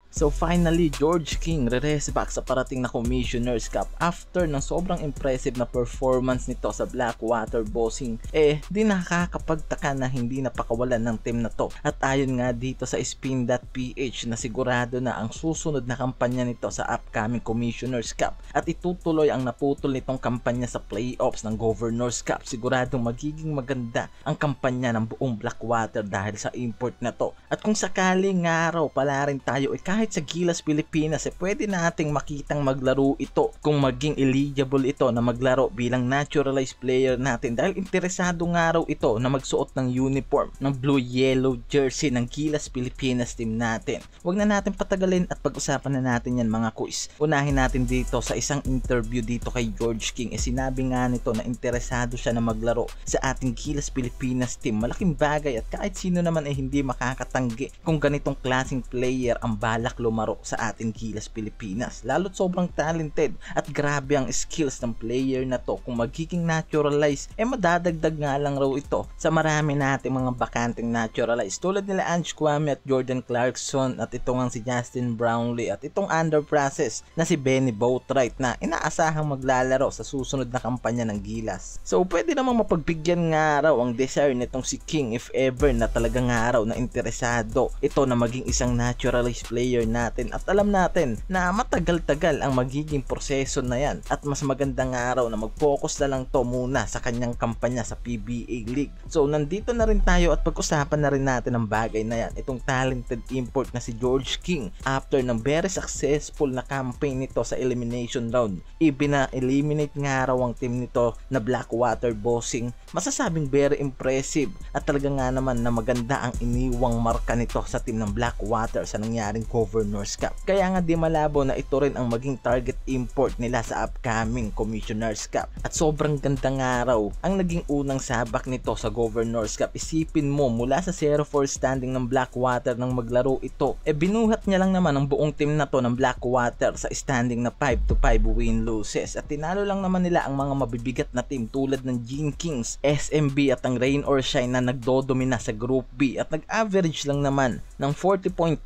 So finally, George King re-rest back sa parating na Commissioner's Cup after ng sobrang impressive na performance nito sa Blackwater Bossing. Di nakakapagtaka na hindi napakawalan ng team na to. At ayon nga dito sa Spin.ph na sigurado na ang susunod na kampanya nito sa upcoming Commissioner's Cup at itutuloy ang naputol nitong kampanya sa playoffs ng Governor's Cup. Siguradong magiging maganda ang kampanya ng buong Blackwater dahil sa import na to. At kung sakaling araw pala rin tayo kahit sa Gilas Pilipinas pwede nating makitang maglaro ito kung maging eligible ito na maglaro bilang naturalized player natin dahil interesado nga raw ito na magsuot ng uniform ng blue-yellow jersey ng Gilas Pilipinas team natin. Huwag na natin patagalin at pag-usapan na natin yan mga kuis. Unahin natin dito sa isang interview dito kay George King sinabi nga nito na interesado siya na maglaro sa ating Gilas Pilipinas team. Malaking bagay at kahit sino naman hindi makakatanggi kung ganitong klaseng player ang balak lumaro sa ating Gilas Pilipinas. Lalo't sobrang talented at grabe ang skills ng player na to. Kung magiging naturalized, madadagdag nga lang raw ito sa marami nating mga bakanteng naturalized tulad nila Ange Kwame at Jordan Clarkson at itong ang si Justin Brownlee at itong under process na si Benny Boatwright na inaasahang maglalaro sa susunod na kampanya ng Gilas. So pwede namang mapagbigyan nga raw ang desire nitong si King if ever na talaga nga raw na interesado ito na maging isang naturalized player natin at alam natin na matagal-tagal ang magiging proseso na yan at mas magandang araw na mag-focus na lang to muna sa kanyang kampanya sa PBA League. So nandito na rin tayo at pag-usapan na rin natin ang bagay na yan, itong talented import na si George King after ng very successful na campaign nito sa elimination round. Ibina-eliminate nga raw ang team nito na Blackwater Bossing. Masasabing very impressive at talaga nga naman na maganda ang iniwang marka nito sa team ng Blackwater sa nangyaring Governor's Cup. Kaya nga di malabo na ito rin ang maging target import nila sa upcoming Commissioner's Cup. At sobrang ganda nga raw ang naging unang sabak nito sa Governor's Cup. Isipin mo mula sa 0-4 standing ng Blackwater nang maglaro ito, binuhat niya lang naman ang buong team na to ng Blackwater sa standing na 5-5 win-loses. At tinalo lang naman nila ang mga mabibigat na team tulad ng Gene Kings, SMB at ang Rain or Shine na nagdodomina sa Group B at nag-average lang naman ng 40.29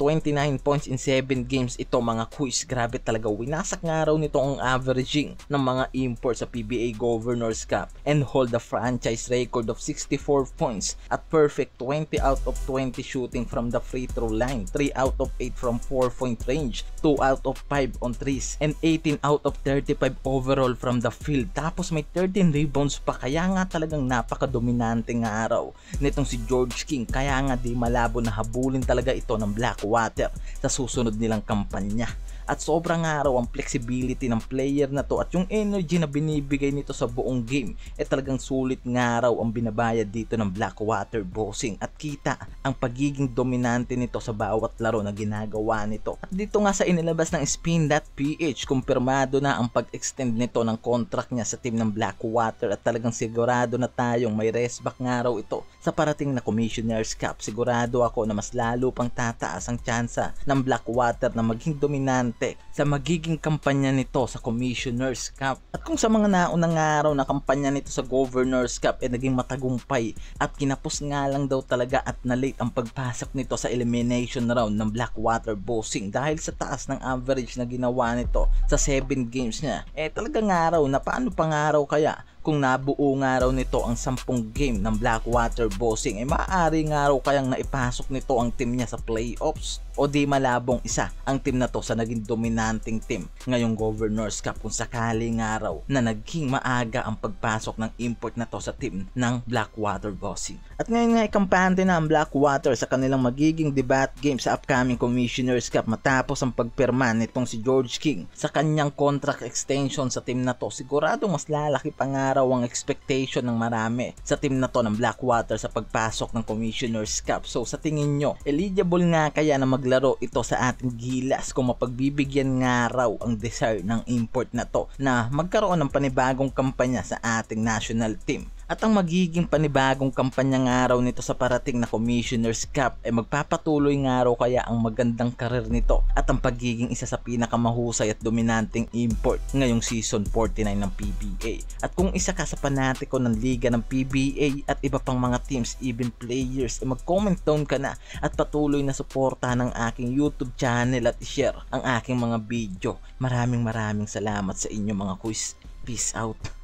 points in 7 games ito mga kuis. Grabe talaga, winasak nga raw nito ang averaging ng mga imports sa PBA Governor's Cup and hold the franchise record of 64 points at perfect 20 out of 20 shooting from the free throw line, 3 out of 8 from 4-point range, 2 out of 5 on threes, and 18 out of 35 overall from the field. Tapos may 13 rebounds pa, kaya nga talagang napaka-dominante nga araw nitong si George King. Kaya nga di malabo na habulin talaga ito ng Blackwater sa susunod nilang kampanya. At sobrang araw ang flexibility ng player na to at yung energy na binibigay nito sa buong game talagang sulit nga raw ang binabayad dito ng Blackwater Bossing at kita ang pagiging dominante nito sa bawat laro na ginagawa nito. At dito nga sa inilabas ng Spin.ph, kumpirmado na ang pag-extend nito ng contract niya sa team ng Blackwater at talagang sigurado na tayong may rest back nga raw ito sa parating na Commissioner's Cup. Sigurado ako na mas lalo pang tataas ang tsansa ng Blackwater na maging dominante sa magiging kampanya nito sa Commissioner's Cup. At kung sa mga naunang araw na kampanya nito sa Governor's Cup naging matagumpay at kinapos nga lang daw talaga at na-late ang pagpasok nito sa elimination round ng Blackwater Bossing dahil sa taas ng average na ginawa nito sa 7 games niya. Talagang araw na paano pang araw kaya kung nabuo nga raw nito ang 10 game ng Blackwater Bossing maaari nga raw kayang naipasok nito ang team niya sa playoffs o di malabong isa ang team na to sa naging dominanting team ngayong Governor's Cup kung sakali nga raw na naging maaga ang pagpasok ng import na to sa team ng Blackwater Bossing. At ngayon nga ikampante na ang Blackwater sa kanilang magiging debut game sa upcoming Commissioner's Cup matapos ang pagpirma nitong si George King sa kanyang contract extension sa team na to. Sigurado mas lalaki pa nga raw ang expectation ng marami sa team na to ng Blackwater sa pagpasok ng Commissioner's Cup. So sa tingin nyo, eligible nga kaya na maglaro ito sa ating Gilas kung mapagbibigyan nga raw ang desire ng import na to na magkaroon ng panibagong kampanya sa ating national team? At ang magiging panibagong kampanya nga raw nito sa parating na Commissioner's Cup ay magpapatuloy nga raw kaya ang magandang karir nito at ang pagiging isa sa pinakamahusay at dominanteng import ngayong season 49 ng PBA. At kung isa ka sa panatiko ng liga ng PBA at iba pang mga teams, even players, ay mag-comment down ka na at patuloy na suportahan ng aking YouTube channel at i-share ang aking mga video. Maraming salamat sa inyo mga quiz. Peace out.